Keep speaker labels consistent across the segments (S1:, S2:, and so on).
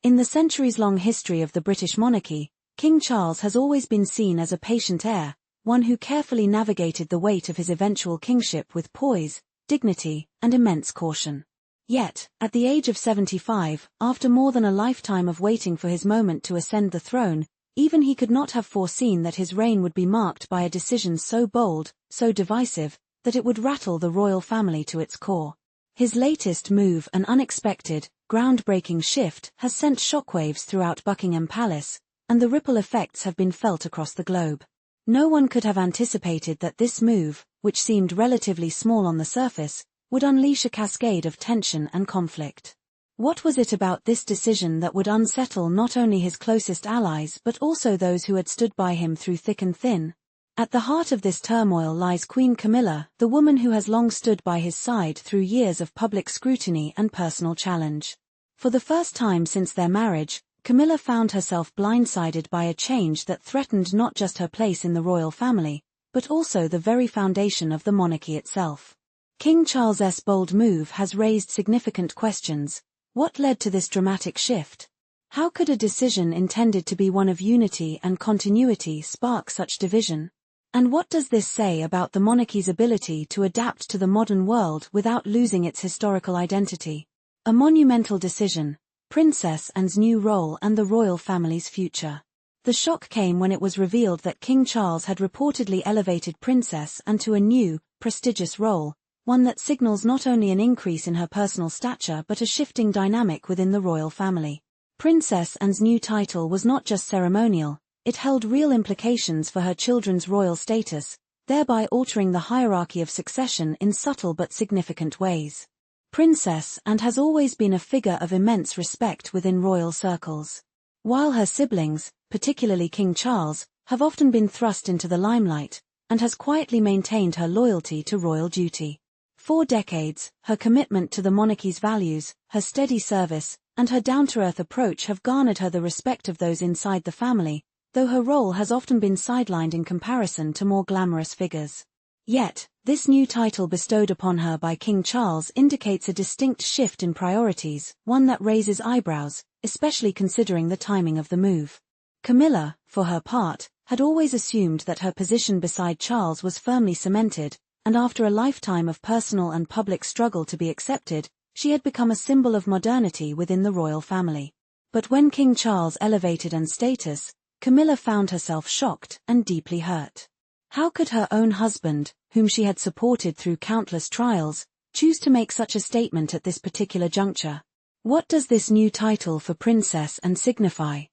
S1: In the centuries-long history of the British monarchy, King Charles has always been seen as a patient heir, one who carefully navigated the weight of his eventual kingship with poise, dignity, and immense caution. Yet, at the age of 75, after more than a lifetime of waiting for his moment to ascend the throne, even he could not have foreseen that his reign would be marked by a decision so bold, so divisive, that it would rattle the royal family to its core. His latest move, an unexpected, groundbreaking shift, has sent shockwaves throughout Buckingham Palace, and the ripple effects have been felt across the globe. No one could have anticipated that this move, which seemed relatively small on the surface, would unleash a cascade of tension and conflict. What was it about this decision that would unsettle not only his closest allies but also those who had stood by him through thick and thin? At the heart of this turmoil lies Queen Camillaa, the woman who has long stood by his side through years of public scrutiny and personal challenge. For the first time since their marriage, Camillaa found herself blindsided by a change that threatened not just her place in the royal family, but also the very foundation of the monarchy itself. King Charles's bold move has raised significant questions. What led to this dramatic shift? How could a decision intended to be one of unity and continuity spark such division? And what does this say about the monarchy's ability to adapt to the modern world without losing its historical identity? A monumental decision, Princess Anne's new role and the royal family's future. The shock came when it was revealed that King Charles had reportedly elevated Princess Anne to a new, prestigious role, one that signals not only an increase in her personal stature but a shifting dynamic within the royal family. Princess Anne's new title was not just ceremonial, it held real implications for her children's royal status, thereby altering the hierarchy of succession in subtle but significant ways. Princess Anne has always been a figure of immense respect within royal circles. While her siblings, particularly King Charles, have often been thrust into the limelight, and has quietly maintained her loyalty to royal duty. For decades, her commitment to the monarchy's values, her steady service, and her down-to-earth approach have garnered her the respect of those inside the family, though her role has often been sidelined in comparison to more glamorous figures. Yet, this new title bestowed upon her by King Charles indicates a distinct shift in priorities, one that raises eyebrows, especially considering the timing of the move. Camillaa, for her part, had always assumed that her position beside Charles was firmly cemented, and after a lifetime of personal and public struggle to be accepted, she had become a symbol of modernity within the royal family. But when King Charles elevated Anne's status, Camillaa found herself shocked and deeply hurt. How could her own husband, whom she had supported through countless trials, choose to make such a statement at this particular juncture? What does this new title for Princess Anne signify?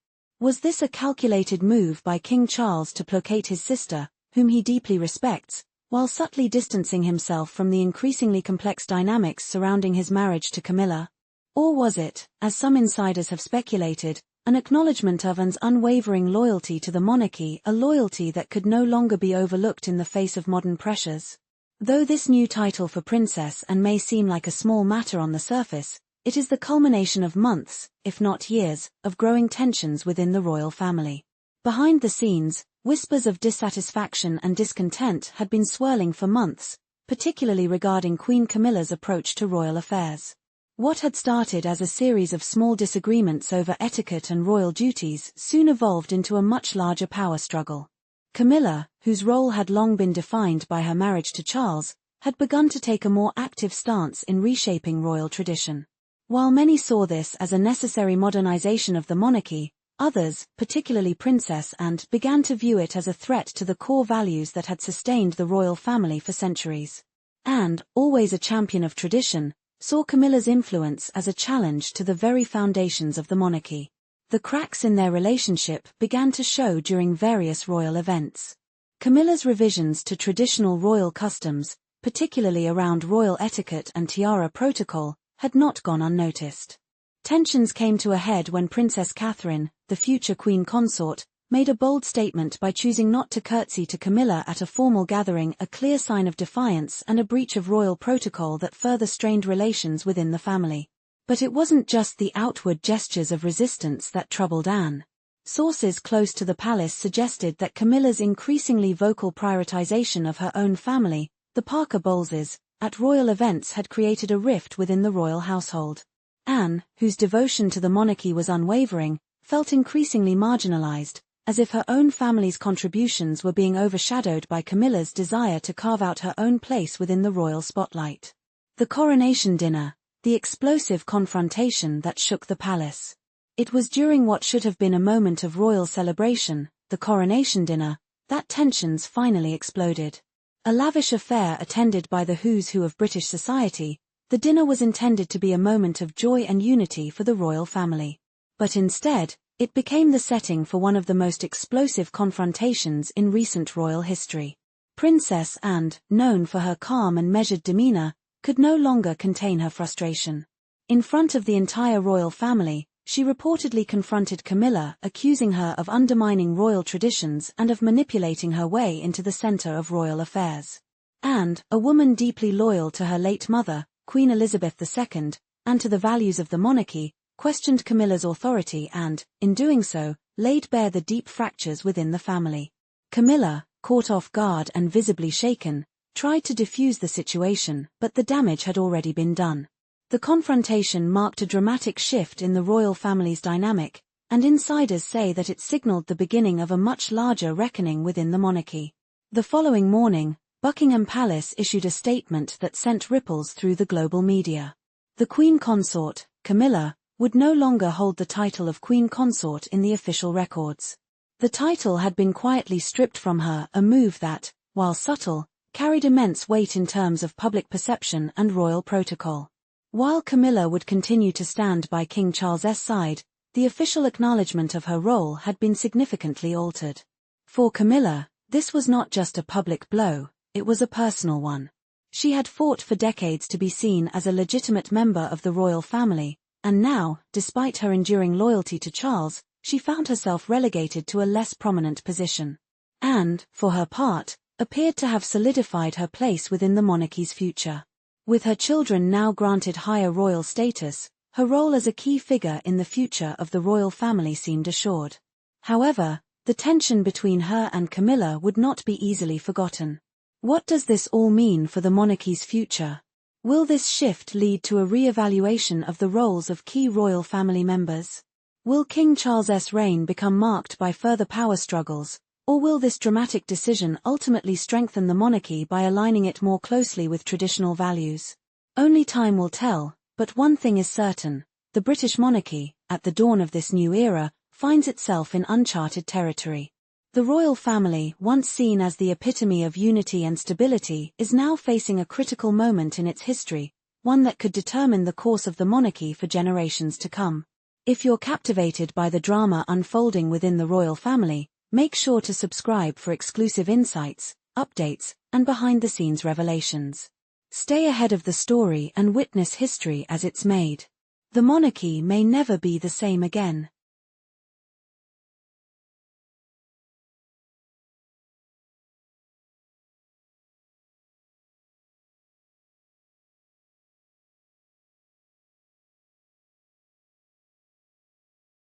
S1: Was this a calculated move by King Charles to placate his sister, whom he deeply respects, while subtly distancing himself from the increasingly complex dynamics surrounding his marriage to Camillaa? Or was it, as some insiders have speculated, an acknowledgement of Anne's unwavering loyalty to the monarchy, a loyalty that could no longer be overlooked in the face of modern pressures? Though this new title for Princess Anne may seem like a small matter on the surface, it is the culmination of months, if not years, of growing tensions within the royal family. Behind the scenes, whispers of dissatisfaction and discontent had been swirling for months, particularly regarding Queen Camillaa's approach to royal affairs. What had started as a series of small disagreements over etiquette and royal duties soon evolved into a much larger power struggle. Camillaa, whose role had long been defined by her marriage to Charles, had begun to take a more active stance in reshaping royal tradition. While many saw this as a necessary modernization of the monarchy, others, particularly Princess Anne, began to view it as a threat to the core values that had sustained the royal family for centuries. Anne, always a champion of tradition, saw Camillaa's influence as a challenge to the very foundations of the monarchy. The cracks in their relationship began to show during various royal events. Camillaa's revisions to traditional royal customs, particularly around royal etiquette and tiara protocol, had not gone unnoticed. Tensions came to a head when Princess Catherine, the future queen consort, made a bold statement by choosing not to curtsy to Camillaa at a formal gathering, a clear sign of defiance and a breach of royal protocol that further strained relations within the family. But it wasn't just the outward gestures of resistance that troubled Anne. Sources close to the palace suggested that Camillaa's increasingly vocal prioritization of her own family, the Parker Bowleses, at royal events had created a rift within the royal household. Anne, whose devotion to the monarchy was unwavering, felt increasingly marginalized, as if her own family's contributions were being overshadowed by Camilla's desire to carve out her own place within the royal spotlight. The coronation dinner, the explosive confrontation that shook the palace. It was during what should have been a moment of royal celebration, the coronation dinner, that tensions finally exploded. A lavish affair attended by the who's who of British society, the dinner was intended to be a moment of joy and unity for the royal family. But instead, it became the setting for one of the most explosive confrontations in recent royal history. Princess Anne, known for her calm and measured demeanor, could no longer contain her frustration. In front of the entire royal family, she reportedly confronted Camillaa, accusing her of undermining royal traditions and of manipulating her way into the center of royal affairs. Anne, a woman deeply loyal to her late mother, Queen Elizabeth II, and to the values of the monarchy, questioned Camilla's authority and, in doing so, laid bare the deep fractures within the family. Camillaa, caught off guard and visibly shaken, tried to defuse the situation, but the damage had already been done. The confrontation marked a dramatic shift in the royal family's dynamic, and insiders say that it signaled the beginning of a much larger reckoning within the monarchy. The following morning, Buckingham Palace issued a statement that sent ripples through the global media. The Queen Consort, Camillaa, would no longer hold the title of Queen Consort in the official records. The title had been quietly stripped from her, a move that, while subtle, carried immense weight in terms of public perception and royal protocol. While Camillaa would continue to stand by King Charles's side, the official acknowledgement of her role had been significantly altered. For Camillaa, this was not just a public blow, it was a personal one. She had fought for decades to be seen as a legitimate member of the royal family, and now, despite her enduring loyalty to Charles, she found herself relegated to a less prominent position. And, for her part, appeared to have solidified her place within the monarchy's future. With her children now granted higher royal status, her role as a key figure in the future of the royal family seemed assured. However, the tension between her and Camillaa would not be easily forgotten. What does this all mean for the monarchy's future? Will this shift lead to a re-evaluation of the roles of key royal family members? Will King Charles's reign become marked by further power struggles, or will this dramatic decision ultimately strengthen the monarchy by aligning it more closely with traditional values? Only time will tell, but one thing is certain: the British monarchy, at the dawn of this new era, finds itself in uncharted territory. The royal family, once seen as the epitome of unity and stability, is now facing a critical moment in its history, one that could determine the course of the monarchy for generations to come. If you're captivated by the drama unfolding within the royal family, make sure to subscribe for exclusive insights, updates, and behind-the-scenes revelations. Stay ahead of the story and witness history as it's made. The monarchy may never be the same again.